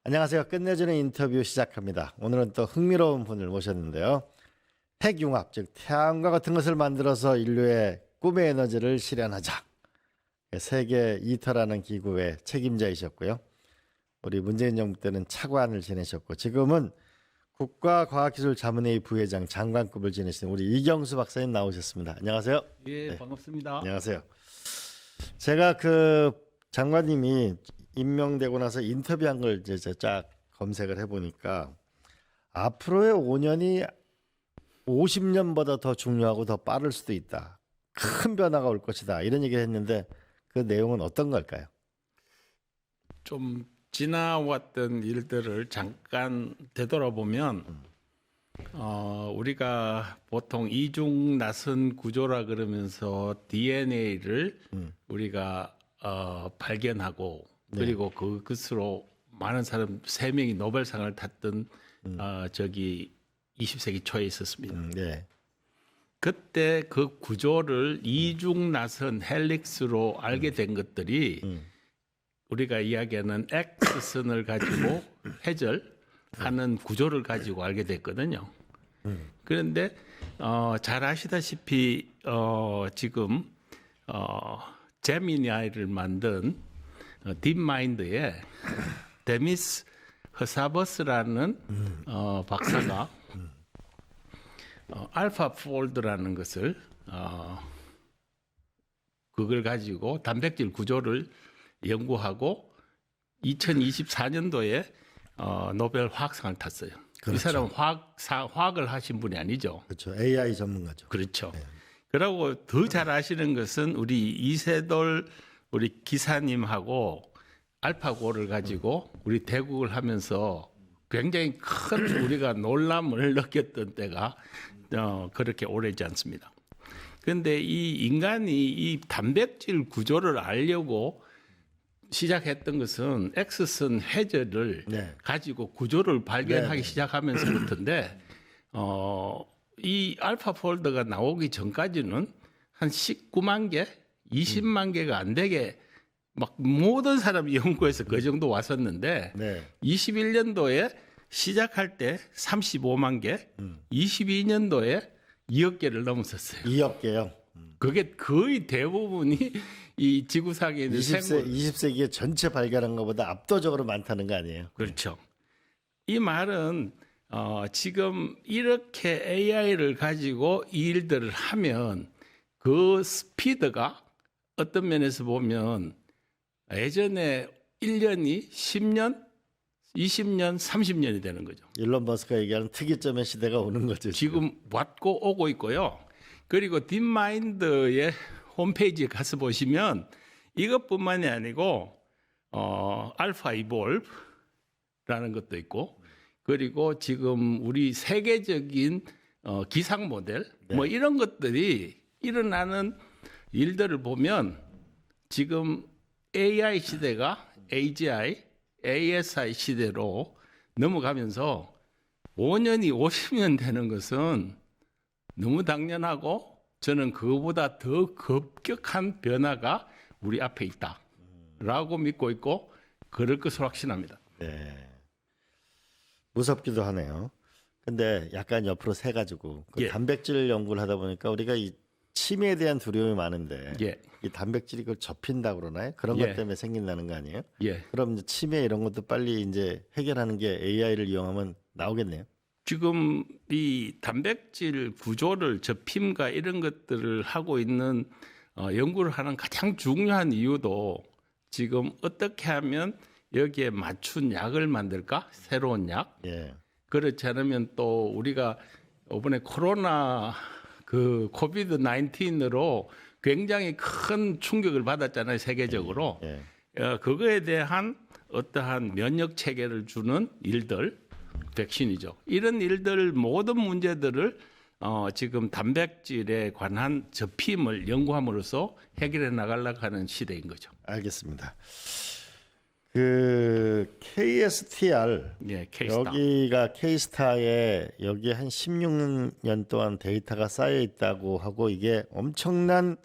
안녕하세요. 끝내주는 인터뷰 시작합니다. 오늘은 또 흥미로운 분을 모셨는데요. 핵융합, 즉 태양과 같은 것을 만들어서 인류의 꿈의 에너지를 실현하자. 세계 이터라는 기구의 책임자이셨고요. 우리 문재인 정부 때는 차관을 지내셨고 지금은 국가과학기술자문회의 부회장 장관급을 지내시는 우리 이경수 박사님 나오셨습니다. 안녕하세요. 예, 반갑습니다. 안녕하세요. 제가 장관님이 임명되고 나서 인터뷰한 걸 이제 쫙 검색을 해보니까 앞으로의 5년이 50년보다 더 중요하고 더 빠를 수도 있다. 큰 변화가 올 것이다. 이런 얘기를 했는데 그 내용은 어떤 걸까요? 좀 지나왔던 일들을 잠깐 되돌아보면 우리가 보통 이중 나선 구조라 그러면서 DNA를 우리가 발견하고 그리고 그것으로 많은 사람 3명이 노벨상을 탔던 저기 20세기 초에 있었습니다. 네. 그때 그 구조를 이중 나선 헬릭스로 알게 된 것들이 우리가 이야기하는 X선을 가지고 회절하는 구조를 가지고 알게 됐거든요. 그런데 잘 아시다시피 지금 제미나이를 만든 딥마인드에 데미스 허사버스라는 박사가 알파 폴드라는 것을 그걸 가지고 단백질 구조를 연구하고 2024년도에 노벨 화학상을 탔어요. 그렇죠. 이 사람은 화학을 하신 분이 아니죠. 그렇죠. AI 전문가죠. 그렇죠. 그리고 더 잘 아시는 것은 우리 이세돌 우리 기사님하고 알파고를 가지고 우리 대국을 하면서 굉장히 큰 우리가 놀람을 느꼈던 때가 그렇게 오래지 않습니다. 그런데 이 인간이 이 단백질 구조를 알려고 시작했던 것은 X선 회절을 가지고 구조를 발견하기 시작하면서부터인데 이 알파 폴더가 나오기 전까지는 한 19만 개, 20만 개가 안 되게 막 모든 사람이 연구해서 그 정도 왔었는데 21년도에 시작할 때 35만 개, 22년도에 2억 개를 넘었었어요. 2억 개요. 그게 거의 대부분이 이 지구상에 있는 생물 20세기에 전체 발견한 것보다 압도적으로 많다는 거 아니에요? 그렇죠. 이 말은 지금 이렇게 AI를 가지고 이 일들을 하면 그 스피드가 어떤 면에서 보면 예전에 1년이 10년, 20년, 30년이 되는 거죠. 일론 머스크가 얘기하는 특이점의 시대가 오는 거죠. 지금 왔고 오고 있고요. 그리고 딥마인드의 홈페이지에 가서 보시면 이것뿐만이 아니고 알파 이볼브라는 것도 있고 그리고 지금 우리 세계적인 기상 모델 뭐 이런 것들이 일어나는 일들을 보면 지금 AI 시대가 AGI, ASI 시대로 넘어가면서 5년이 50년 되는 것은 너무 당연하고 저는 그거보다 더 급격한 변화가 우리 앞에 있다라고 믿고 있고 그럴 것으로 확신합니다. 네. 무섭기도 하네요. 근데 약간 옆으로 새가지고 단백질 연구를 하다 보니까 우리가 이 치매에 대한 두려움이 많은데 이 단백질이 그걸 접힌다 그러나요? 그런 것 때문에 생긴다는 거 아니에요? 그럼 이제 치매 이런 것도 빨리 이제 해결하는 게 AI를 이용하면 나오겠네요. 지금 이 단백질 구조를 접힘과 이런 것들을 하고 있는 연구를 하는 가장 중요한 이유도 지금 어떻게 하면 여기에 맞춘 약을 만들까? 새로운 약. 그렇지 않으면 또 우리가 이번에 코로나 그 코비드 19으로 굉장히 큰 충격을 받았잖아요, 세계적으로. 그거에 대한 어떠한 면역 체계를 주는 일들, 백신이죠. 이런 일들 모든 문제들을 지금 단백질에 관한 접힘을 연구함으로써 해결해 나가려고 하는 시대인 거죠. 알겠습니다. 그 KSTR 여기가 K스타에 여기 한 16년 동안 데이터가 쌓여 있다고 하고 이게 엄청난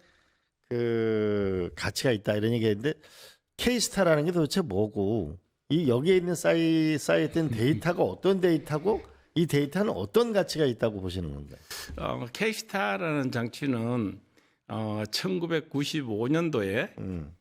그 가치가 있다 이런 얘기했는데 K스타라는 게 도대체 뭐고 이 여기에 있는 쌓여있던 데이터가 어떤 데이터고 이 데이터는 어떤 가치가 있다고 보시는 건가요? K스타라는 장치는 1995년도에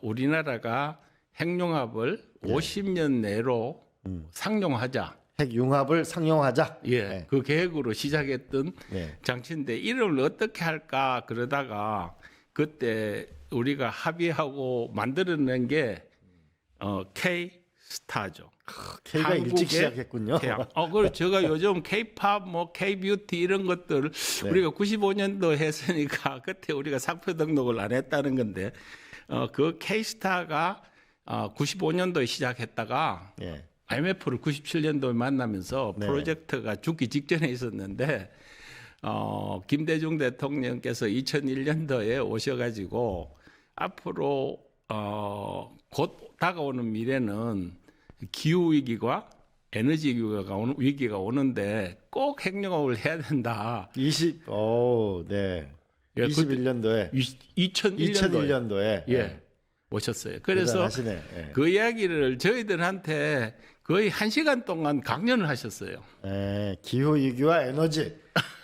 우리나라가 핵융합을 50년 내로 상용하자. 핵융합을 상용하자. 예, 네. 그 계획으로 시작했던 네. 장치인데 이름을 어떻게 할까 그러다가 그때 우리가 합의하고 만들어낸 게 K스타죠. K가 일찍 시작했군요. 태양. 그리고 제가 요즘 K-팝, 뭐 K-뷰티 이런 것들 네. 우리가 95년도 했으니까 그때 우리가 상표 등록을 안 했다는 건데 그 K스타가 95년도에 시작했다가 예. IMF를 97년도에 만나면서 네. 프로젝트가 죽기 직전에 있었는데 김대중 대통령께서 2001년도에 오셔가지고 앞으로 곧 다가오는 미래는 기후 위기와 에너지 위기가 오는데 꼭 핵융합을 해야 된다. 네. 21년도에 2001년도에 예. 오셨어요. 그래서 예. 그 이야기를 저희들한테 거의 1시간 동안 강연을 하셨어요. 예, 기후 위기와 에너지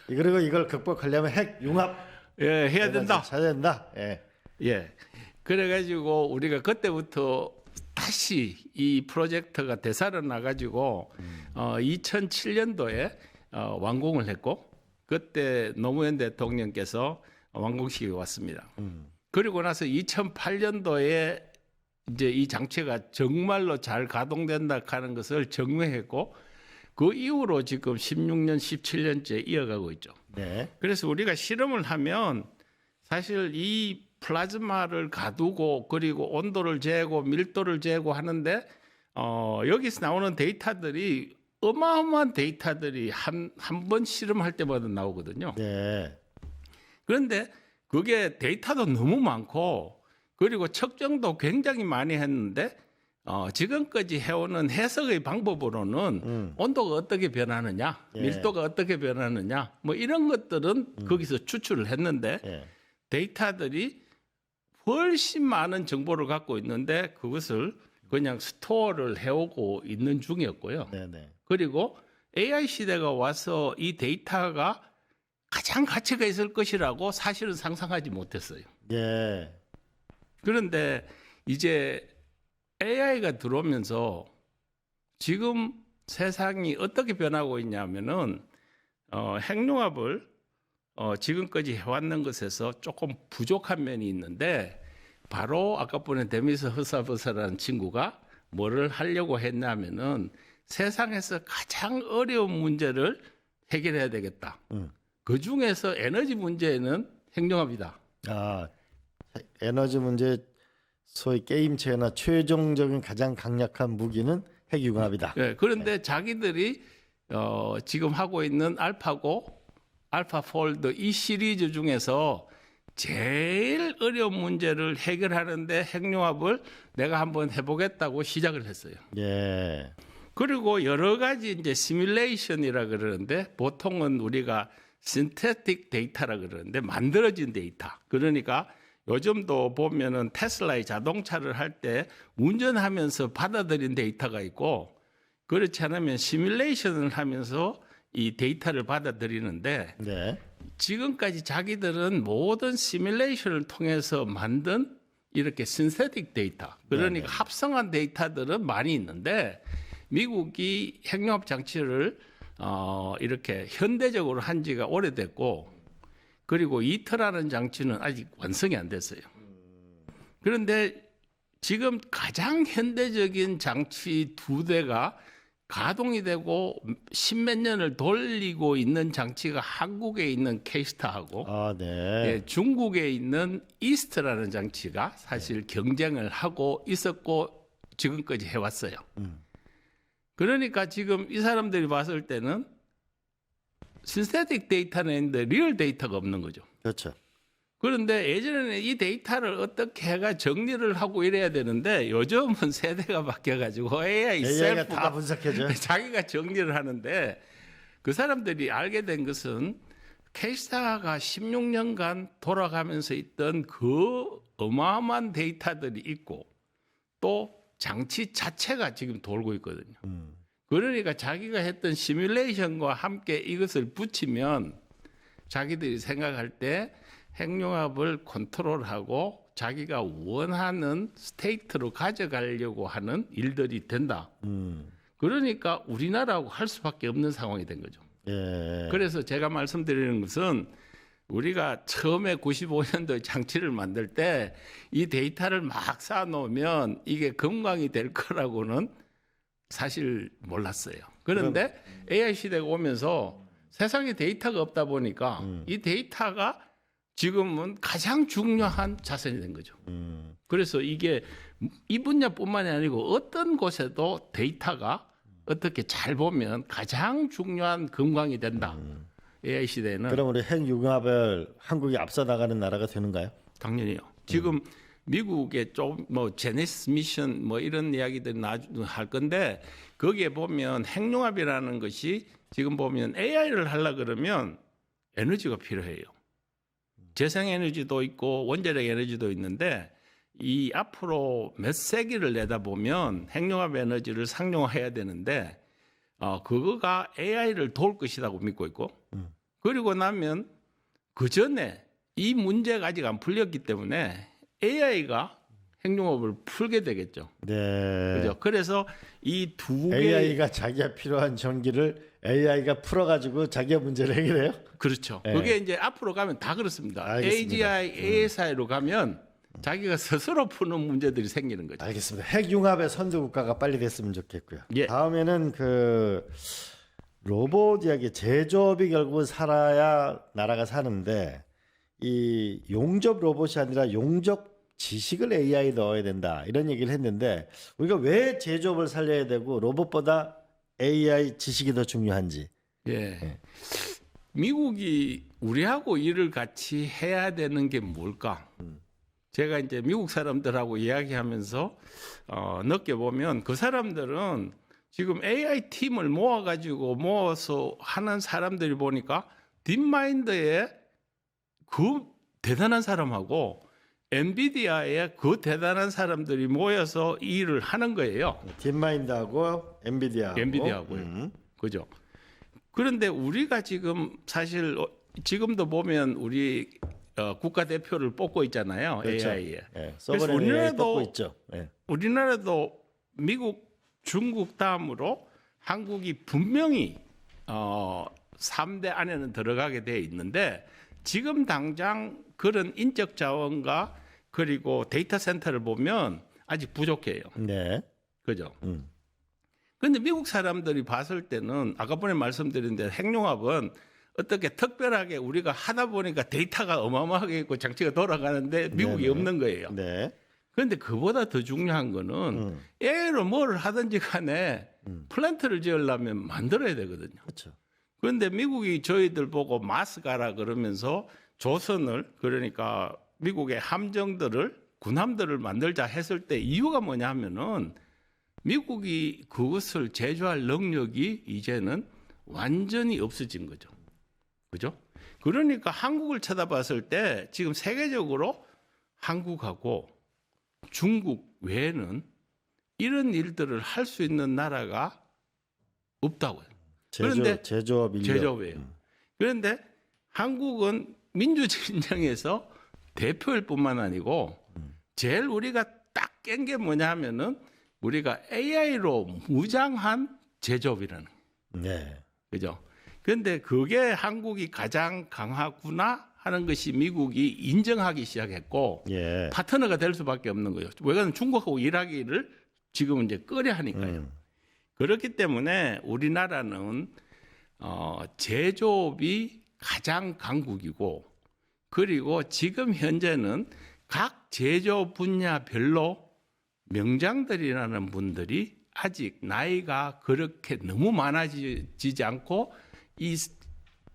그리고 이걸 극복하려면 핵융합 해야 된다. 찾아야 된다. 예. 예. 그래가지고 우리가 그때부터 다시 이 프로젝트가 되살아나가지고 2007년도에 완공을 했고 그때 노무현 대통령께서 완공식에 왔습니다. 그리고 나서 2008년도에 이제 이 장치가 정말로 잘 가동된다 하는 것을 증명했고 그 이후로 지금 16년, 17년째 이어가고 있죠. 네. 그래서 우리가 실험을 하면 사실 이 플라즈마를 가두고 그리고 온도를 재고 밀도를 재고 하는데 여기서 나오는 데이터들이 어마어마한 데이터들이 한 번 실험할 때마다 나오거든요. 네. 그런데 그게 데이터도 너무 많고 그리고 측정도 굉장히 많이 했는데 지금까지 해오는 해석의 방법으로는 온도가 어떻게 변하느냐, 예. 밀도가 어떻게 변하느냐, 뭐 이런 것들은 거기서 추출을 했는데 예. 데이터들이 훨씬 많은 정보를 갖고 있는데 그것을 그냥 스토어를 해오고 있는 중이었고요. 네, 네. 그리고 AI 시대가 와서 이 데이터가 가장 가치가 있을 것이라고 사실은 상상하지 못했어요. 예. 그런데 이제 AI가 들어오면서 지금 세상이 어떻게 변하고 있냐면은 핵융합을 지금까지 해왔는 것에서 조금 부족한 면이 있는데 바로 아까 보낸 데미스 허사버사라는 친구가 뭐를 하려고 했냐면은 세상에서 가장 어려운 문제를 해결해야 되겠다. 그 중에서 에너지 문제는 핵융합이다. 에너지 문제 소위 게임체나 최종적인 가장 강력한 무기는 핵융합이다. 네, 그런데 자기들이 지금 하고 있는 알파고 알파 폴드 이 시리즈 중에서 제일 어려운 문제를 해결하는데 핵융합을 내가 한번 해보겠다고 시작을 했어요. 예. 그리고 여러 가지 이제 시뮬레이션이라 그러는데 보통은 우리가 신테틱 데이터라 그러는데 만들어진 데이터. 그러니까 요즘도 보면은 테슬라의 자동차를 할 때 운전하면서 받아들인 데이터가 있고 그렇지 않으면 시뮬레이션을 하면서 이 데이터를 받아들이는데 네. 지금까지 자기들은 모든 시뮬레이션을 통해서 만든 이렇게 신세틱 데이터 그러니까 네네. 합성한 데이터들은 많이 있는데 미국이 핵융합 장치를 이렇게 현대적으로 한 지가 오래됐고 그리고 이터라는 장치는 아직 완성이 안 됐어요. 그런데 지금 가장 현대적인 장치 2대가 가동이 되고 십몇 년을 돌리고 있는 장치가 한국에 있는 K스타하고 네. 중국에 있는 이스트라는 장치가 사실 경쟁을 하고 있었고 지금까지 해왔어요. 그러니까 지금 이 사람들이 봤을 때는 신세틱 데이터는 있는데 리얼 데이터가 없는 거죠. 그렇죠. 그런데 예전에는 이 데이터를 어떻게 해가 정리를 하고 이래야 되는데 요즘은 세대가 바뀌어가지고 AI가 AI가 다 분석해줘요. 자기가 정리를 하는데 그 사람들이 알게 된 것은 K스타가 16년간 돌아가면서 있던 그 어마어마한 데이터들이 있고 또 장치 자체가 지금 돌고 있거든요. 그러니까 자기가 했던 시뮬레이션과 함께 이것을 붙이면 자기들이 생각할 때 핵융합을 컨트롤하고 자기가 원하는 스테이트로 가져가려고 하는 일들이 된다. 그러니까 우리나라하고 할 수밖에 없는 상황이 된 거죠. 예. 그래서 제가 말씀드리는 것은 우리가 처음에 95년도에 장치를 만들 때 이 데이터를 막 쌓아놓으면 이게 금광이 될 거라고는 사실 몰랐어요. 그런데 AI 시대가 오면서 세상에 데이터가 없다 보니까 이 데이터가 지금은 가장 중요한 자산이 된 거죠. 그래서 이게 이 분야뿐만이 아니고 어떤 곳에도 데이터가 어떻게 잘 보면 가장 중요한 금광이 된다. AI 시대에는. 그럼 우리 핵융합을 한국이 앞서 나가는 나라가 되는가요? 당연히요. 지금 미국의 좀 뭐 제네시스 미션 뭐 이런 이야기들 나중에 할 건데 거기에 보면 핵융합이라는 것이 지금 보면 AI를 하려 그러면 에너지가 필요해요. 재생에너지도 있고 원자력 에너지도 있는데 이 앞으로 몇 세기를 내다보면 핵융합 에너지를 상용화해야 되는데 그거가 AI를 도울 것이라고 믿고 있고 그리고 나면 그 전에 이 문제가 아직 안 풀렸기 때문에 AI가 핵융합을 풀게 되겠죠. 네. 그죠? 그래서 이 두 개 AI가 자기가 필요한 전기를 AI가 풀어가지고 자기가 문제를 해결해요? 그렇죠. 네. 그게 이제 앞으로 가면 다 그렇습니다. 알겠습니다. AGI, ASI로 가면 자기가 스스로 푸는 문제들이 생기는 거죠. 알겠습니다. 핵융합의 선두 국가가 빨리 됐으면 좋겠고요. 예. 다음에는 그 로봇 이야기, 제조업이 결국은 살아야 나라가 사는데 이 용접 로봇이 아니라 용접 지식을 AI 넣어야 된다 이런 얘기를 했는데 우리가 왜 제조업을 살려야 되고 로봇보다 AI 지식이 더 중요한지. 예. 미국이 우리하고 일을 같이 해야 되는 게 뭘까? 제가 이제 미국 사람들하고 이야기하면서 느껴보면 그 사람들은 지금 AI 팀을 모아서 하는 사람들이 보니까 딥마인드에 그 대단한 사람하고 엔비디아에 그 대단한 사람들이 모여서 이 일을 하는 거예요. 딥마인드하고 엔비디아하고요. 그죠? 그런데 우리가 지금 사실 지금도 보면 우리 국가대표를 뽑고 있잖아요. 그렇죠. AI에. 네, 그래서 서버는 AI 뽑고 있죠. 네. 우리나라도 미국, 중국 다음으로 한국이 분명히 3대 안에는 들어가게 돼 있는데 지금 당장 그런 인적 자원과 그리고 데이터 센터를 보면 아직 부족해요. 네. 그죠? 그런데 미국 사람들이 봤을 때는 아까 전에 말씀드린 대로 핵융합은 어떻게 특별하게 우리가 하다 보니까 데이터가 어마어마하게 있고 장치가 돌아가는데 미국이 네네. 없는 거예요. 네. 그런데 그보다 더 중요한 거는 AI로 뭘 하든지 간에 플랜트를 지으려면 만들어야 되거든요. 그렇죠. 그런데 미국이 저희들 보고 마스가라 그러면서 조선을 그러니까 미국의 함정들을 군함들을 만들자 했을 때 이유가 뭐냐 하면은 미국이 그것을 제조할 능력이 이제는 완전히 없어진 거죠. 그죠? 그러니까 한국을 쳐다봤을 때 지금 세계적으로 한국하고 중국 외에는 이런 일들을 할 수 있는 나라가 없다고요. 그런데 제조업 인력. 제조업이에요. 그런데 한국은 민주진영에서 대표일 뿐만 아니고 제일 우리가 딱 깬 게 뭐냐 하면은 우리가 AI로 무장한 제조업이라는 거예요. 네. 그죠? 그런데 그게 한국이 가장 강하구나 하는 것이 미국이 인정하기 시작했고 예. 파트너가 될 수밖에 없는 거예요. 왜냐하면 중국하고 일하기를 지금 이제 꺼려 하니까요. 그렇기 때문에 우리나라는 제조업이 가장 강국이고 그리고 지금 현재는 각 제조업 분야별로 명장들이라는 분들이 아직 나이가 그렇게 너무 많아지지 않고 이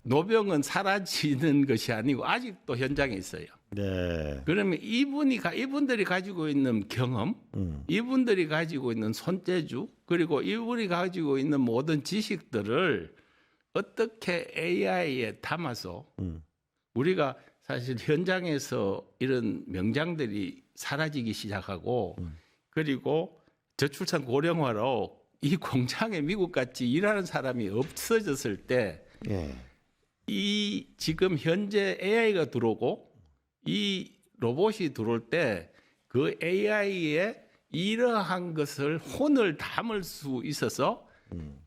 노병은 사라지는 것이 아니고 아직도 현장에 있어요. 네. 그러면 이분들이 가지고 있는 경험, 이분들이 가지고 있는 손재주, 그리고 이분이 가지고 있는 모든 지식들을 어떻게 AI에 담아서 우리가 사실 현장에서 이런 명장들이 사라지기 시작하고 그리고 저출산 고령화로 이 공장에 미국같이 일하는 사람이 없어졌을 때 이 예. 지금 현재 AI가 들어오고 이 로봇이 들어올 때 그 AI에 이러한 것을 혼을 담을 수 있어서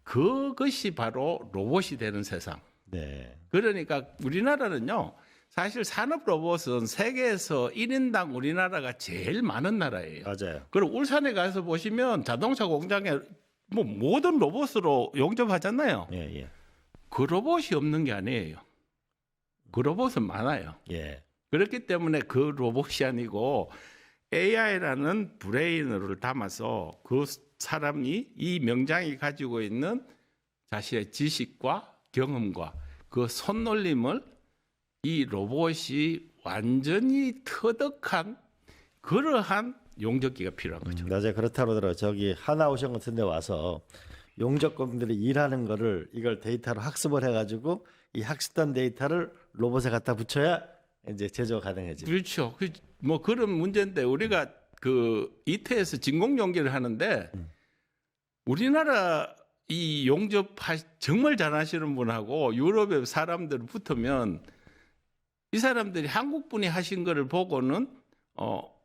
그것이 바로 로봇이 되는 세상. 네. 그러니까 우리나라는요. 사실 산업 로봇은 세계에서 1인당 우리나라가 제일 많은 나라예요. 맞아요. 그리고 울산에 가서 보시면 자동차 공장에 뭐 모든 로봇으로 용접하잖아요. 예, 예. 그 로봇이 없는 게 아니에요. 그 로봇은 많아요. 예. 그렇기 때문에 그 로봇이 아니고 AI라는 브레인을 담아서 그 사람이 이 명장이 가지고 있는 자신의 지식과 경험과 그 손놀림을 이 로봇이 완전히 터득한 그러한 용접기가 필요한 거죠. 맞아요. 그렇다고 들어요. 저기 하나오션 같은 데 와서 용접工들이 일하는 거를 이걸 데이터로 학습을 해가지고 이 학습된 데이터를 로봇에 갖다 붙여야 이제 제조가 가능해지죠. 그렇죠. 뭐 그런 문제인데 우리가 그 이태에서 진공 용기를 하는데 우리나라 이 용접 정말 잘하시는 분하고 유럽의 사람들 붙으면 이 사람들이 한국 분이 하신 거를 보고는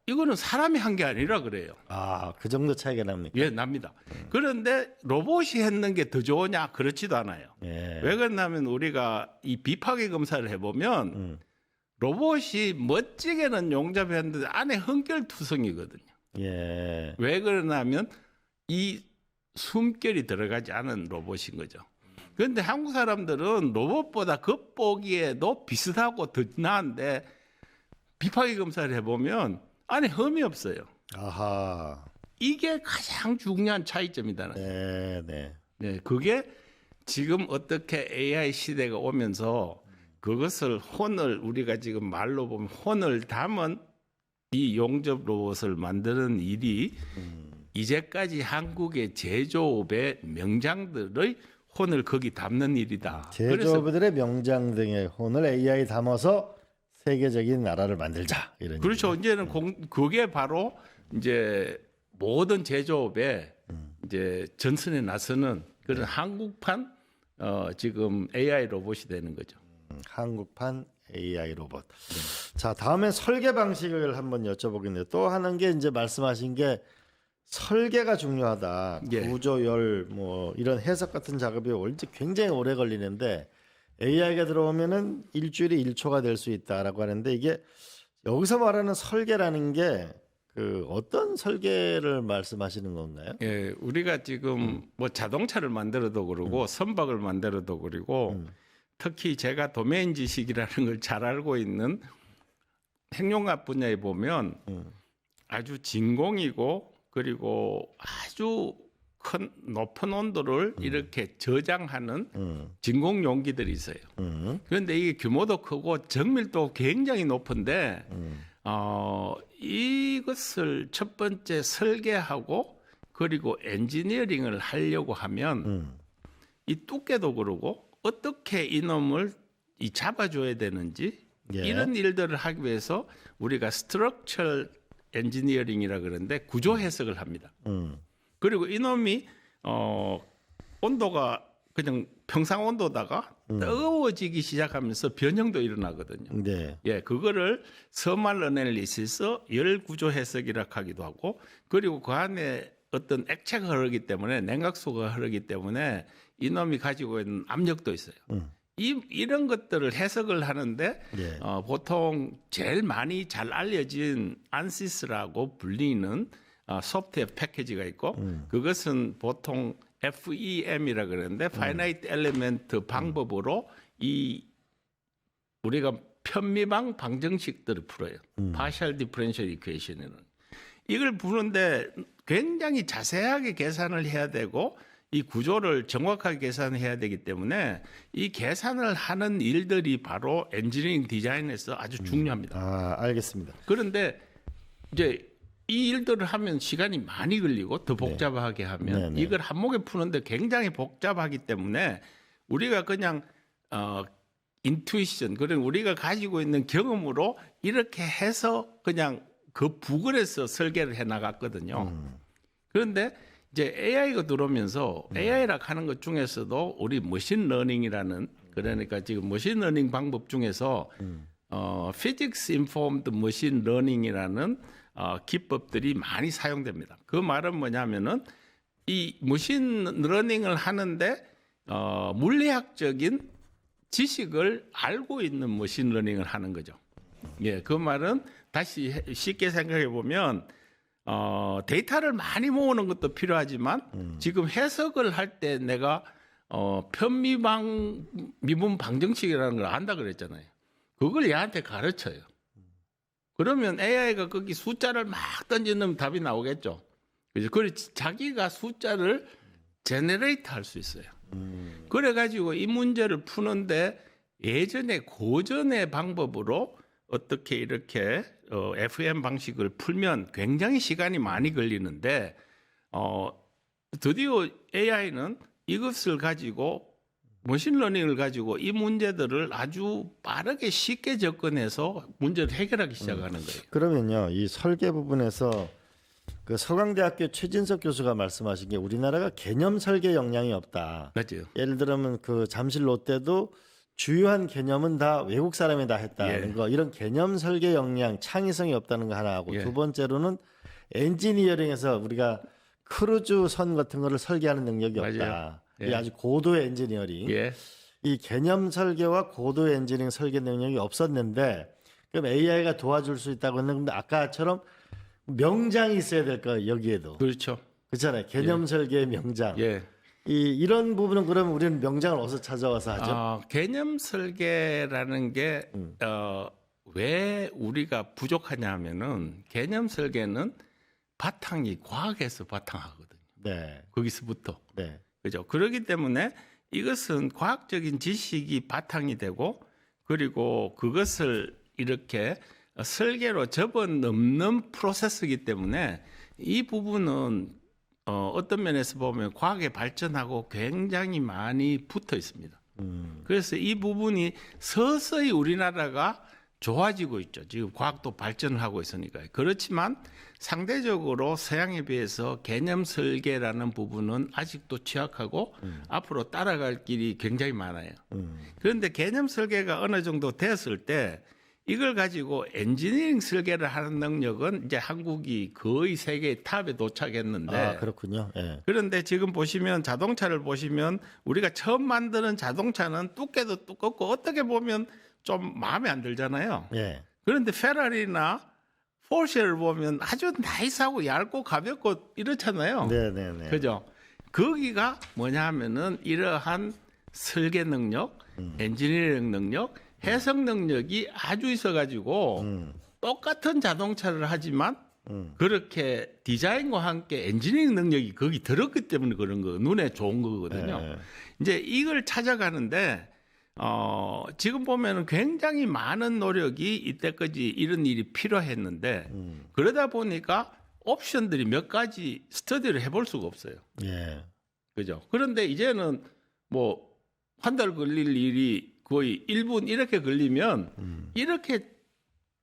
이거는 사람이 한 게 아니라 그래요. 아, 그 정도 차이가 납니까? 예, 납니다. 그런데 로봇이 했는 게 더 좋으냐? 그렇지도 않아요. 예. 왜 그러냐면 우리가 이 비파괴 검사를 해보면 로봇이 멋지게는 용접했는데 안에 흠결투성이거든요. 예. 왜 그러냐면 이 숨결이 들어가지 않은 로봇인 거죠. 그런데 한국 사람들은 로봇보다 겉보기에도 비슷하고 더 나은데 비파괴 검사를 해보면 안에 흠이 없어요. 아하. 이게 가장 중요한 차이점이다. 네, 네. 네, 그게 지금 어떻게 AI 시대가 오면서 그것을 혼을 우리가 지금 말로 보면 혼을 담은 이 용접 로봇을 만드는 일이 이제까지 한국의 제조업의 명장들의 혼을 거기 담는 일이다. 제조업들의 명장 등의 혼을 AI 담아서 세계적인 나라를 만들자 이런. 그렇죠. 이제는 그게 바로 이제 모든 제조업에 이제 전선에 나서는 그런 한국판 지금 AI 로봇이 되는 거죠. 한국판 AI 로봇. 자, 다음에 설계 방식을 한번 여쭤보겠는데 또 하는 게 이제 말씀하신 게 설계가 중요하다. 예. 구조열 뭐 이런 해석 같은 작업이 원래 굉장히 오래 걸리는데 AI가 들어오면은 일주일에 1초가 될 수 있다라고 하는데 이게 여기서 말하는 설계라는 게 그 어떤 설계를 말씀하시는 건가요? 예, 우리가 지금 뭐 자동차를 만들어도 그러고 선박을 만들어도 그리고 특히 제가 도메인 지식이라는 걸 잘 알고 있는 핵융합 분야에 보면 아주 진공이고 그리고 아주 큰 높은 온도를 이렇게 저장하는 진공 용기들이 있어요. 그런데 이게 규모도 크고 정밀도 굉장히 높은데 이것을 첫 번째 설계하고 그리고 엔지니어링을 하려고 하면 이 두께도 그러고 어떻게 이놈을 잡아줘야 되는지 이런 일들을 하기 위해서 우리가 스트럭처럴 엔지니어링이라 그러는데 구조 해석을 합니다. 그리고 이놈이 온도가 그냥 평상 온도다가 뜨거워지기 시작하면서 변형도 일어나거든요. 네. 예, 그거를 서말 어널리시스 열 구조 해석이라 하기도 하고 그리고 그 안에 어떤 액체가 흐르기 때문에 냉각수가 흐르기 때문에 이놈이 가지고 있는 압력도 있어요. 이런 것들을 해석을 하는데 예. 보통 제일 많이 잘 알려진 안시스라고 불리는 소프트웨어 패키지가 있고 그것은 보통 FEM이라 그러는데 Finite Element 방법으로 이 우리가 편미방 방정식들을 풀어요. Partial Differential Equation에는 이걸 푸는데 굉장히 자세하게 계산을 해야 되고 이 구조를 정확하게 계산해야 되기 때문에 이 계산을 하는 일들이 바로 엔지니어링 디자인에서 아주 중요합니다. 아, 알겠습니다. 그런데 이제 이 일들을 하면 시간이 많이 걸리고 더 복잡하게 하면 이걸 한목에 푸는데 굉장히 복잡하기 때문에 우리가 그냥 인투이션 그런 우리가 가지고 있는 경험으로 이렇게 해서 그냥 그 부근에서 설계를 해 나갔거든요. 그런데 이제 AI가 들어오면서 AI라고 하는 것 중에서도 우리 머신러닝이라는 그러니까 지금 머신러닝 방법 중에서 Physics Informed Machine Learning이라는 기법들이 많이 사용됩니다. 그 말은 뭐냐면은 이 머신러닝을 하는데 물리학적인 지식을 알고 있는 머신러닝을 하는 거죠. 예, 그 말은 다시 쉽게 생각해 보면 데이터를 많이 모으는 것도 필요하지만 지금 해석을 할 때 내가 미분 방정식이라는 걸 안다 그랬잖아요. 그걸 얘한테 가르쳐요. 그러면 AI가 거기 숫자를 막 던지면 답이 나오겠죠. 그죠? 그래서 자기가 숫자를 제너레이트 할 수 있어요. 그래가지고 이 문제를 푸는데 예전에 고전의 방법으로 어떻게 이렇게 FM 방식을 풀면 굉장히 시간이 많이 걸리는데 드디어 AI는 이것을 가지고 머신러닝을 가지고 이 문제들을 아주 빠르게 쉽게 접근해서 문제를 해결하기 시작하는 거예요. 그러면요, 이 설계 부분에서 그 서강대학교 최진석 교수가 말씀하신 게 우리나라가 개념 설계 역량이 없다. 맞죠. 예를 들면 그 잠실 롯데도 주요한 개념은 다 외국 사람이 다 했다는 거, 이런 개념 설계 역량, 창의성이 없다는 거 하나 하고 두 번째로는 엔지니어링에서 우리가 크루즈선 같은 거를 설계하는 능력이 없다. 이게 아주 고도의 엔지니어링. 이 개념 설계와 고도의 엔지니어링 설계 능력이 없었는데 그럼 AI가 도와줄 수 있다고 했는데 아까처럼 명장이 있어야 될 거예요. 여기에도. 그렇죠. 그렇잖아요. 개념 설계의 명장. 이런 부분은 그러면 우리는 명장을 어디서 찾아와서 하죠? 개념 설계라는 게 왜 우리가 부족하냐 하면은 개념 설계는 바탕이 과학에서 바탕하거든요. 네. 거기서부터. 네. 그죠? 그렇기 때문에 이것은 과학적인 지식이 바탕이 되고 그리고 그것을 이렇게 설계로 접어넣는 프로세스이기 때문에 이 부분은 어떤 면에서 보면 과학의 발전하고 굉장히 많이 붙어 있습니다. 그래서 이 부분이 서서히 우리나라가 좋아지고 있죠. 지금 과학도 발전을 하고 있으니까요. 그렇지만 상대적으로 서양에 비해서 개념 설계라는 부분은 아직도 취약하고 앞으로 따라갈 길이 굉장히 많아요. 그런데 개념 설계가 어느 정도 되었을 때 이걸 가지고 엔지니어링 설계를 하는 능력은 이제 한국이 거의 세계 탑에 도착했는데 그렇군요. 예. 그런데 지금 보시면 자동차를 보시면 우리가 처음 만드는 자동차는 두께도 두껍고 어떻게 보면 좀 마음에 안 들잖아요. 예. 그런데 페라리나 포르쉐를 보면 아주 나이스하고 얇고 가볍고 이렇잖아요. 네네네. 그죠? 거기가 뭐냐 하면은 이러한 설계 능력, 엔지니어링 능력, 해석 능력이 아주 있어가지고 똑같은 자동차를 하지만 그렇게 디자인과 함께 엔지니어링 능력이 거기 들었기 때문에 그런 거 눈에 좋은 거거든요. 네. 이제 이걸 찾아가는데 지금 보면은 굉장히 많은 노력이 이때까지 이런 일이 필요했는데 그러다 보니까 옵션들이 몇 가지 스터디를 해볼 수가 없어요. 예. 그죠? 그런데 이제는 뭐 한 달 걸릴 일이 거의 1분 이렇게 걸리면 이렇게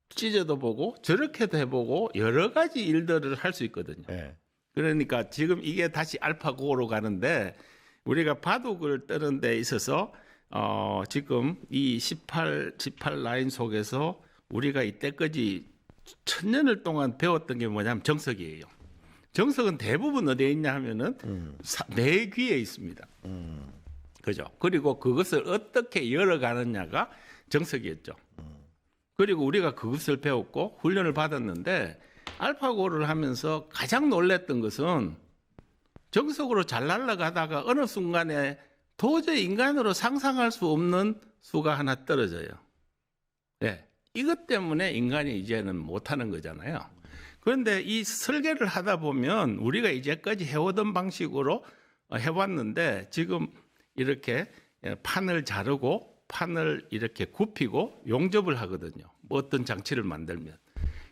찢어도 보고 저렇게도 해보고 여러 가지 일들을 할 수 있거든요. 예. 그러니까 지금 이게 다시 알파고로 가는데 우리가 바둑을 뜨는 데 있어서 지금 이 18 라인 속에서 우리가 이때까지 1000년을 동안 배웠던 게 뭐냐면 정석이에요. 정석은 대부분 어디에 있냐 하면은 내 귀에 있습니다. 그죠? 그리고 그것을 어떻게 열어가느냐가 정석이었죠. 그리고 우리가 그것을 배웠고 훈련을 받았는데 알파고를 하면서 가장 놀랬던 것은 정석으로 잘 날아가다가 어느 순간에 도저히 인간으로 상상할 수 없는 수가 하나 떨어져요. 네. 이것 때문에 인간이 이제는 못하는 거잖아요. 그런데 이 설계를 하다 보면 우리가 이제까지 해오던 방식으로 해왔는데 지금 이렇게 판을 자르고 판을 이렇게 굽히고 용접을 하거든요. 뭐 어떤 장치를 만들면.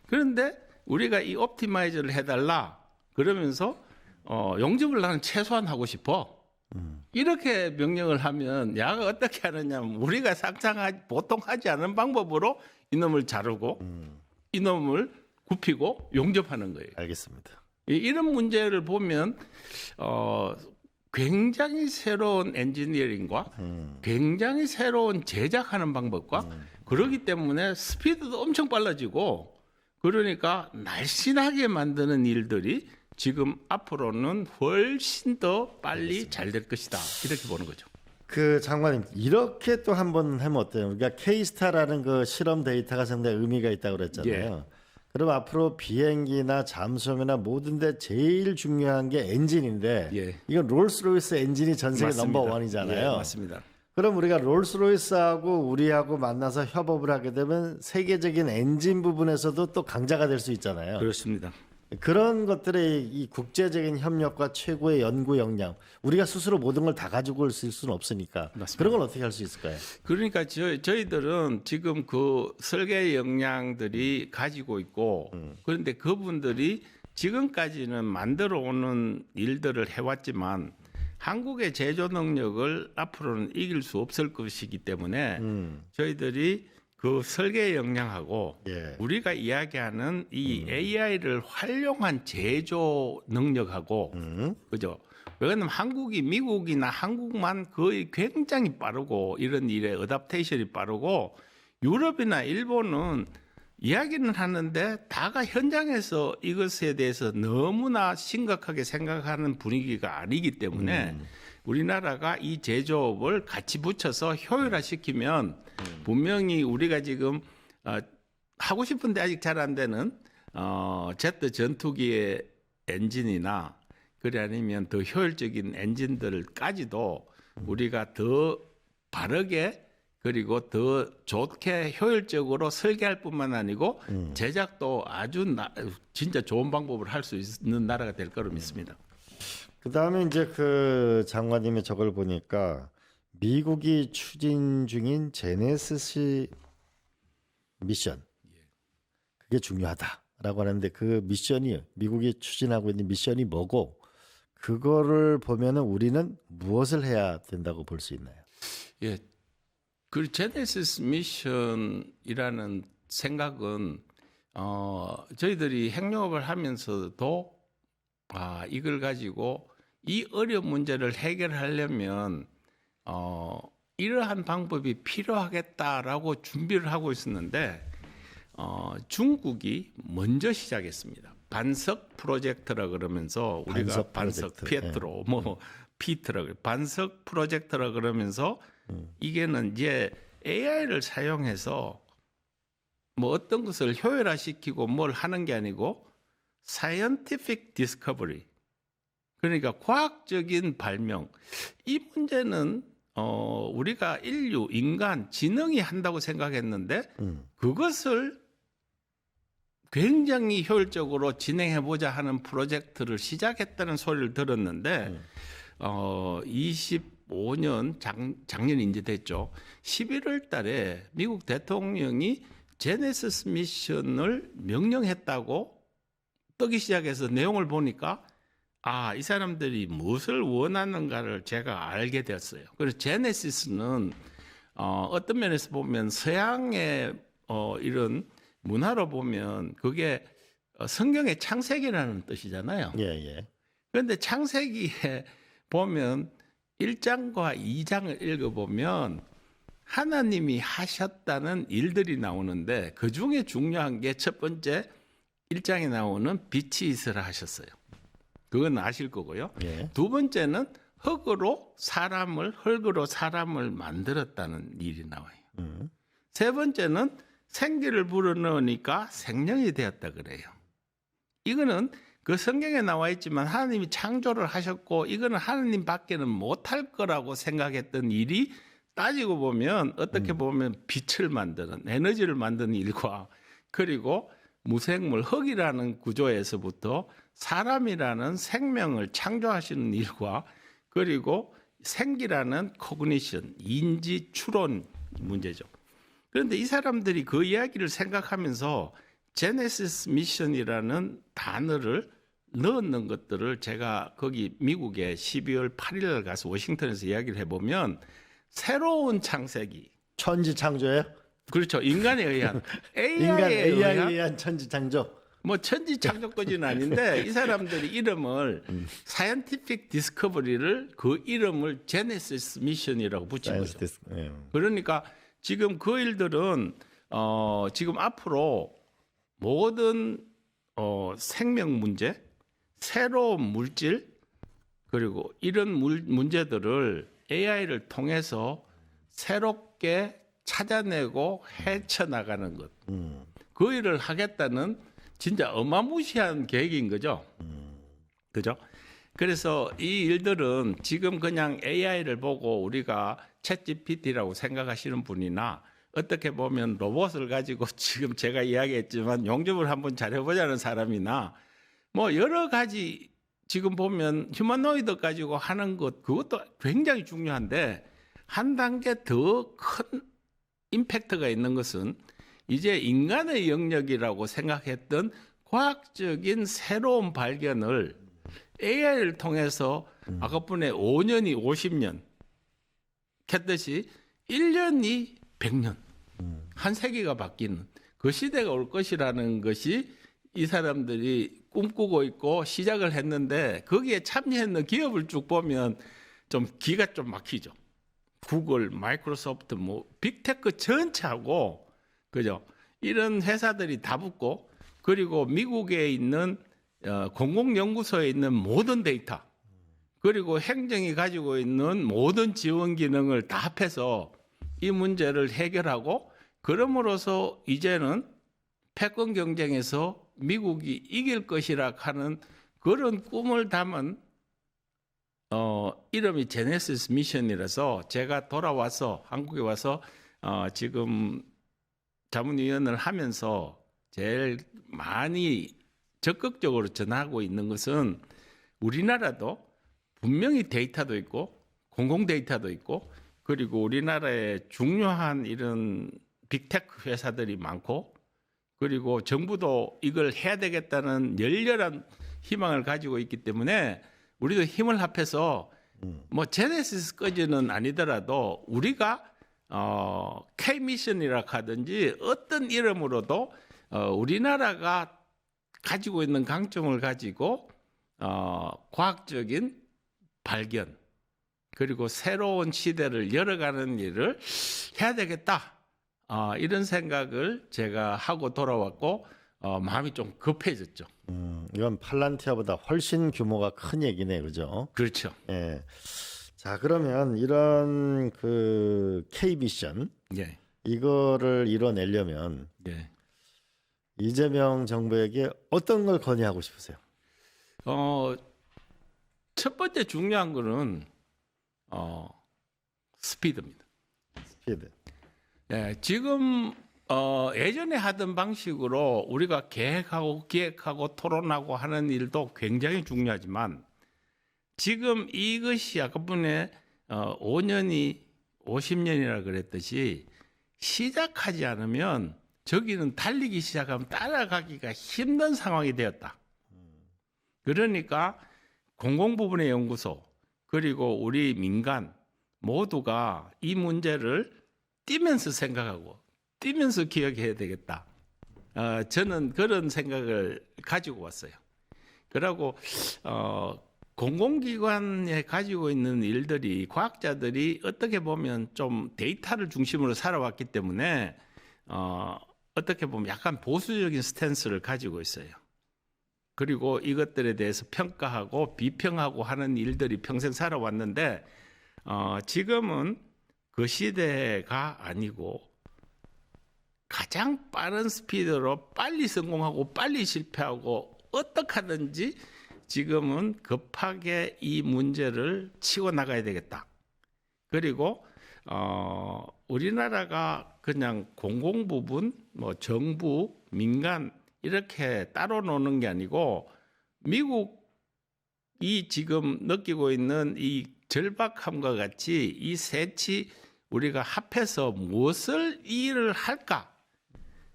그런데 우리가 이 옵티마이저를 해달라 그러면서 용접을 나는 최소한 하고 싶어. 이렇게 명령을 하면 야가 어떻게 하느냐면 우리가 보통 하지 않은 방법으로 이놈을 자르고 이놈을 굽히고 용접하는 거예요. 알겠습니다. 이런 문제를 보면 굉장히 새로운 엔지니어링과 굉장히 새로운 제작하는 방법과 그러기 때문에 스피드도 엄청 빨라지고 그러니까 날씬하게 만드는 일들이 지금 앞으로는 훨씬 더 빨리 잘 될 것이다. 이렇게 보는 거죠. 그 장관님 이렇게 또 한번 하면 어때요? 그러니까 K스타라는 그 실험 데이터가 상당히 의미가 있다고 그랬잖아요. 그럼 앞으로 비행기나 잠수함이나 모든 데 제일 중요한 게 엔진인데 이건 롤스로이스 엔진이 전 세계 맞습니다. 넘버원이잖아요. 맞습니다. 그럼 우리가 롤스로이스하고 우리하고 만나서 협업을 하게 되면 세계적인 엔진 부분에서도 또 강자가 될 수 있잖아요. 그렇습니다. 그런 것들의 이 국제적인 협력과 최고의 연구 역량, 우리가 스스로 모든 걸 다 가지고 있을 수는 없으니까 맞습니다. 그런 걸 어떻게 할 수 있을까요? 그러니까 저희들은 지금 그 설계 역량들이 가지고 있고 그런데 그분들이 지금까지는 만들어 오는 일들을 해왔지만 한국의 제조 능력을 앞으로는 이길 수 없을 것이기 때문에 저희들이 그 설계 역량하고 우리가 이야기하는 이 AI를 활용한 제조 능력하고 그죠? 왜냐하면 한국이 미국이나 한국만 거의 굉장히 빠르고 이런 일에 어답테이션이 빠르고 유럽이나 일본은 이야기는 하는데 다가 현장에서 이것에 대해서 너무나 심각하게 생각하는 분위기가 아니기 때문에 우리나라가 이 제조업을 같이 붙여서 효율화시키면 분명히 우리가 지금 하고 싶은데 아직 잘 안 되는 제트 전투기의 엔진이나 그래 아니면 더 효율적인 엔진들까지도 우리가 더 바르게 그리고 더 좋게 효율적으로 설계할 뿐만 아니고 제작도 아주 진짜 좋은 방법을 할 수 있는 나라가 될 거로 믿습니다. 그다음에 이제 그 장관님의 저걸 보니까 미국이 추진 중인 제네시스 미션 그게 중요하다라고 하는데 그 미션이 미국이 추진하고 있는 미션이 뭐고 그거를 보면은 우리는 무엇을 해야 된다고 볼 수 있나요? 예, 그 제네시스 미션이라는 생각은 저희들이 핵영업을 하면서도 이걸 가지고 이 어려운 문제를 해결하려면 이러한 방법이 필요하겠다라고 준비를 하고 있었는데 중국이 먼저 시작했습니다. 반석 프로젝트라 그러면서 우리가 반석 피에트로 피트라 반석 프로젝트라 그러면서 이게는 이제 AI를 사용해서 뭐 어떤 것을 효율화시키고 뭘 하는 게 아니고 scientific discovery 그러니까 과학적인 발명 이 문제는 우리가 인간 지능이 한다고 생각했는데 그것을 굉장히 효율적으로 진행해보자 하는 프로젝트를 시작했다는 소리를 들었는데 25년 작년이 이제 됐죠. 11월 달에 미국 대통령이 제네시스 미션을 명령했다고 뜨기 시작해서 내용을 보니까 이 사람들이 무엇을 원하는가를 제가 알게 되었어요. 그래서 제네시스는 어떤 면에서 보면 서양의 이런 문화로 보면 그게 성경의 창세기라는 뜻이잖아요. 그런데 창세기에 보면 1장과 2장을 읽어보면 하나님이 하셨다는 일들이 나오는데 그중에 중요한 게 첫 번째 1장에 나오는 빛이 있으라 하셨어요. 그건 아실 거고요. 두 번째는 흙으로 사람을 만들었다는 일이 나와요. 세 번째는 생기를 불어넣으니까 생명이 되었다 그래요. 이거는 그 성경에 나와 있지만 하나님이 창조를 하셨고 이거는 하나님 밖에는 못할 거라고 생각했던 일이 따지고 보면 어떻게 보면 빛을 만드는 에너지를 만드는 일과 그리고 무생물 흙이라는 구조에서부터 사람이라는 생명을 창조하시는 일과 그리고 생기라는 코그니션 인지 추론 문제죠. 그런데 이 사람들이 그 이야기를 생각하면서 제네시스 미션이라는 단어를 넣는 것들을 제가 거기 미국에 12월 8일 날 가서 워싱턴에서 이야기를 해보면 새로운 창세기 천지 창조예요? 그렇죠. 인간에 의한 AI에 의한 천지 창조. 뭐 천지창조까지는 아닌데 이 사람들이 이름을 사이언티픽 디스커버리를 그 이름을 제네시스 미션이라고 붙인 거죠. 그러니까 지금 그 일들은 지금 앞으로 모든 생명 문제, 새로운 물질 그리고 이런 문제들을 AI를 통해서 새롭게 찾아내고 헤쳐나가는 것. 그 일을 하겠다는 진짜 어마무시한 계획인 거죠. 그죠? 그래서 이 일들은 지금 그냥 AI를 보고 우리가 챗GPT라고 생각하시는 분이나 어떻게 보면 로봇을 가지고 지금 제가 이야기했지만 용접을 한번 잘해보자는 사람이나 뭐 여러 가지 지금 보면 휴머노이드 가지고 하는 것 그것도 굉장히 중요한데 한 단계 더 큰 임팩트가 있는 것은 이제 인간의 영역이라고 생각했던 과학적인 새로운 발견을 AI를 통해서 아까뿐에 5년이 50년 했듯이 1년이 100년 한 세기가 바뀌는 그 시대가 올 것이라는 것이 이 사람들이 꿈꾸고 있고 시작을 했는데 거기에 참여했는 기업을 쭉 보면 좀 기가 좀 막히죠. 구글, 마이크로소프트, 뭐 빅테크 전체하고 그죠? 이런 회사들이 다 붙고 그리고 미국에 있는 공공연구소에 있는 모든 데이터 그리고 행정이 가지고 있는 모든 지원 기능을 다 합해서 이 문제를 해결하고 그럼으로써 이제는 패권 경쟁에서 미국이 이길 것이라 하는 그런 꿈을 담은 이름이 제네시스 미션이라서 제가 돌아와서 한국에 와서 지금 자문위원을 하면서 제일 많이 적극적으로 전하고 있는 것은 우리나라도 분명히 데이터도 있고 공공 데이터도 있고 그리고 우리나라에 중요한 이런 빅테크 회사들이 많고 그리고 정부도 이걸 해야 되겠다는 열렬한 희망을 가지고 있기 때문에 우리도 힘을 합해서 뭐 제네시스까지는 아니더라도 우리가 K-미션이라 하든지 어떤 이름으로도 우리나라가 가지고 있는 강점을 가지고 과학적인 발견 그리고 새로운 시대를 열어가는 일을 해야 되겠다. 이런 생각을 제가 하고 돌아왔고 마음이 좀 급해졌죠. 이건 팔란티아보다 훨씬 규모가 큰 얘기네, 그죠? 그렇죠. 예. 자, 그러면 이런 그 K-미션 예. 이거를 이뤄내려면 예. 이재명 정부에게 어떤 걸 건의하고 싶으세요? 첫 번째 중요한 거는 스피드입니다. 스피드. 예, 지금 예전에 하던 방식으로 우리가 계획하고 기획하고 토론하고 하는 일도 굉장히 중요하지만 지금 이것이 아까분에 5년이 50년이라 그랬듯이 시작하지 않으면 저기는 달리기 시작하면 따라가기가 힘든 상황이 되었다. 그러니까 공공부문의 연구소 그리고 우리 민간 모두가 이 문제를 뛰면서 생각하고 뛰면서 기억해야 되겠다. 저는 그런 생각을 가지고 왔어요. 그리고 공공기관에 가지고 있는 일들이 과학자들이 어떻게 보면 좀 데이터를 중심으로 살아왔기 때문에 어떻게 보면 약간 보수적인 스탠스를 가지고 있어요. 그리고 이것들에 대해서 평가하고 비평하고 하는 일들이 평생 살아왔는데 지금은 그 시대가 아니고 가장 빠른 스피드로 빨리 성공하고 빨리 실패하고 어떻게 하든지 지금은 급하게 이 문제를 치고 나가야 되겠다. 그리고 우리나라가 그냥 공공부문, 뭐 정부, 민간 이렇게 따로 노는 게 아니고 미국이 지금 느끼고 있는 이 절박함과 같이 이 셋이 우리가 합해서 무엇을 일을 할까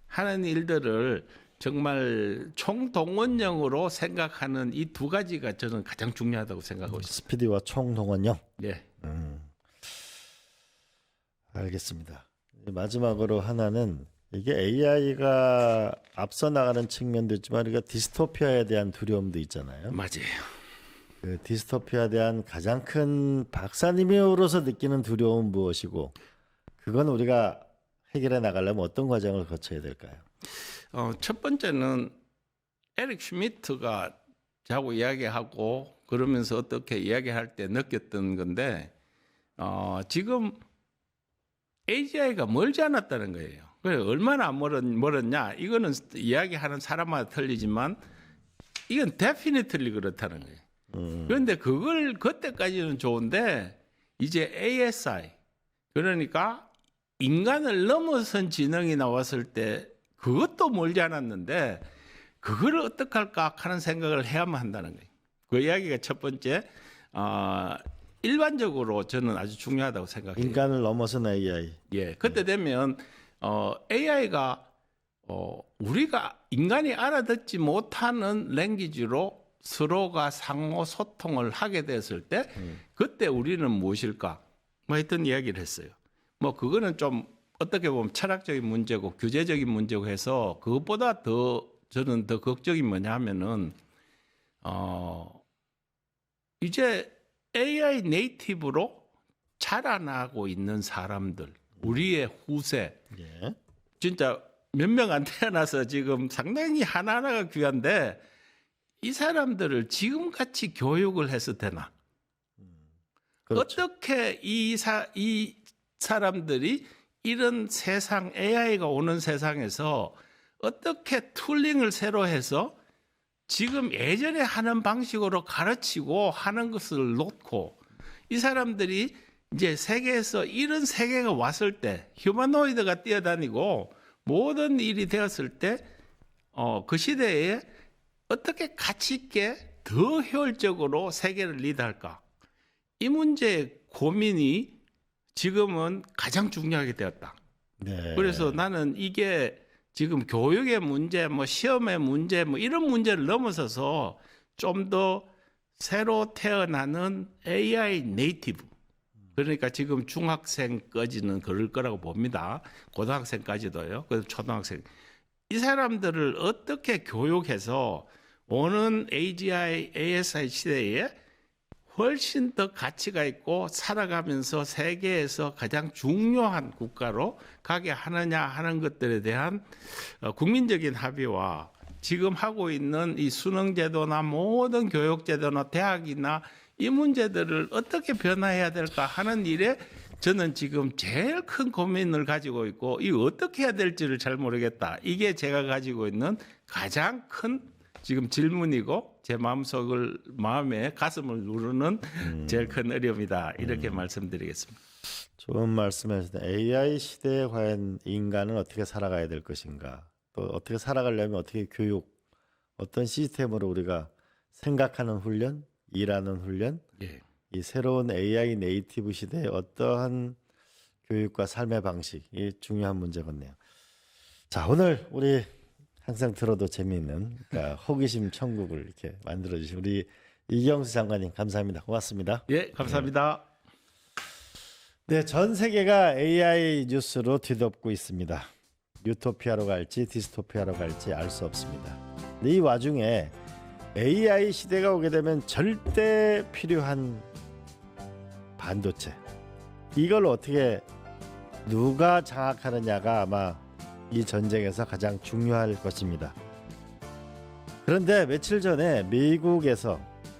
하는 일들을 정말 총동원령으로 생각하는 이 두 가지가 저는 가장 중요하다고 생각하고 있습니다. 스피드와 총동원령. 네. 알겠습니다. 마지막으로 하나는 이게 AI가 앞서 나가는 측면도 있지만 우리가 디스토피아에 대한 두려움도 있잖아요. 맞아요. 그 디스토피아에 대한 가장 큰 박사님으로서 느끼는 두려움은 무엇이고 그건 우리가 해결해 나가려면 어떤 과정을 거쳐야 될까요? 첫 번째는 에릭 슈미트가 자꾸 이야기하고 그러면서 어떻게 이야기할 때 느꼈던 건데 지금 AGI가 멀지 않았다는 거예요. 그래 얼마나 멀었냐? 이거는 이야기하는 사람마다 틀리지만 이건 데피니틀리 그렇다는 거예요. 그런데 그걸 그때까지는 좋은데 이제 ASI 그러니까 인간을 넘어선 지능이 나왔을 때 그것도 멀지 않았는데 그걸 어떻게 할까 하는 생각을 해야만 한다는 거예요. 그 이야기가 첫 번째 일반적으로 저는 아주 중요하다고 생각해요. 인간을 넘어선 AI. 예, 그때 되면 AI가 우리가 인간이 알아듣지 못하는 랭귀지로 서로가 상호 소통을 하게 됐을 때 그때 우리는 무엇일까? 뭐 했던 이야기를 했어요. 뭐 그거는 좀 어떻게 보면 철학적인 문제고 규제적인 문제고 해서 그것보다 더 저는 더 걱정이 뭐냐면은 이제 AI 네이티브로 자라나고 있는 사람들, 우리의 후세, 예. 진짜 몇 명 안 태어나서 지금 상당히 하나하나가 귀한데 이 사람들을 지금같이 교육을 해서 되나? 그렇죠. 어떻게 이 사람들이 이런 세상 AI가 오는 세상에서 어떻게 툴링을 새로 해서 지금 예전에 하는 방식으로 가르치고 하는 것을 놓고 이 사람들이 이제 세계에서 이런 세계가 왔을 때 휴머노이드가 뛰어다니고 모든 일이 되었을 때 그 시대에 어떻게 가치 있게 더 효율적으로 세계를 리드할까? 이 문제의 고민이 지금은 가장 중요하게 되었다. 네. 그래서 나는 이게 지금 교육의 문제, 뭐 시험의 문제, 뭐 이런 문제를 넘어서서 좀 더 새로 태어나는 AI 네이티브. 그러니까 지금 중학생까지는 그럴 거라고 봅니다. 고등학생까지도요. 그래서 초등학생. 이 사람들을 어떻게 교육해서 오는 ASI 시대에 훨씬 더 가치가 있고 살아가면서 세계에서 가장 중요한 국가로 가게 하느냐 하는 것들에 대한 국민적인 합의와 지금 하고 있는 이 수능제도나 모든 교육제도나 대학이나 이 문제들을 어떻게 변화해야 될까 하는 일에 저는 지금 제일 큰 고민을 가지고 있고 이 어떻게 해야 될지를 잘 모르겠다. 이게 제가 가지고 있는 가장 큰 지금 질문이고 제 마음에 가슴을 누르는 제일 큰 어려움이다. 이렇게 말씀드리겠습니다. 좋은 말씀하셨습니다. AI 시대에 과연 인간은 어떻게 살아가야 될 것인가? 또 어떻게 살아가려면 어떻게 교육, 어떤 시스템으로 우리가 생각하는 훈련, 일하는 훈련, 예. 이 새로운 AI 네이티브 시대의 어떠한 교육과 삶의 방식이 중요한 문제겠네요. 자, 오늘 우리 항상 들어도 재미있는 그러니까 호기심 천국을 이렇게 만들어주신 우리 이경수 장관님 감사합니다. 고맙습니다. 예, 감사합니다. 네, 전 세계가 AI 뉴스로 뒤덮고 있습니다. 유토피아로 갈지 디스토피아로 갈지 알 수 없습니다. 이 와중에 AI 시대가 오게 되면 절대 필요한 반도체 이걸 어떻게 누가 장악하느냐가 아마 이 전쟁에서 가장 중요할 것입니다. 그런데 며칠 전에 미국에서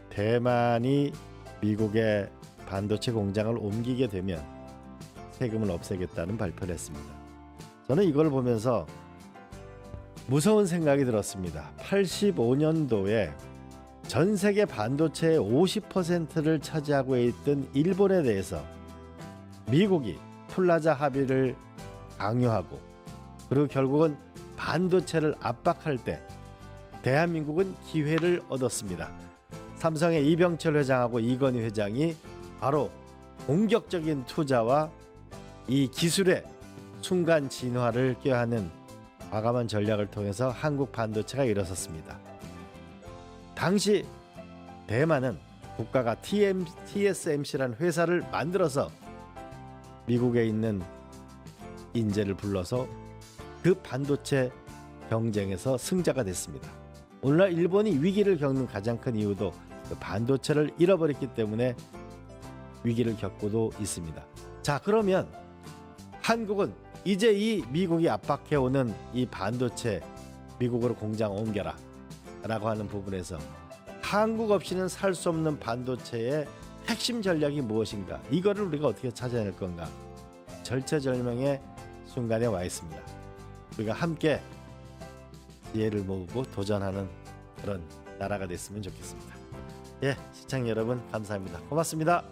대만이 미국의 반도체 공장을 옮기게 되면 세금을 없애겠다는 발표를 했습니다. 저는 이걸 보면서 무서운 생각이 들었습니다. 85년도에 전 세계 반도체의 50%를 차지하고 있던 일본에 대해서 미국이 플라자 합의를 강요하고 그리고 결국은 반도체를 압박할 때 대한민국은 기회를 얻었습니다. 삼성의 이병철 회장하고 이건희 회장이 바로 공격적인 투자와 이 기술의 순간 진화를 꾀하는 과감한 전략을 통해서 한국 반도체가 일어섰습니다. 당시 대만은 국가가 TSMC라는 회사를 만들어서 미국에 있는 인재를 불러서 그 반도체 경쟁에서 승자가 됐습니다. 오늘날 일본이 위기를 겪는 가장 큰 이유도 그 반도체를 잃어버렸기 때문에 위기를 겪고도 있습니다. 자, 그러면 한국은 이제 이 미국이 압박해오는 이 반도체 미국으로 공장 옮겨라 라고 하는 부분에서 한국 없이는 살 수 없는 반도체의 핵심 전략이 무엇인가, 이거를 우리가 어떻게 찾아낼 건가, 절체절명의 순간에 와 있습니다. 우리가 함께 지혜를 모으고 도전하는 그런 나라가 됐으면 좋겠습니다. 예, 시청자 여러분 감사합니다. 고맙습니다.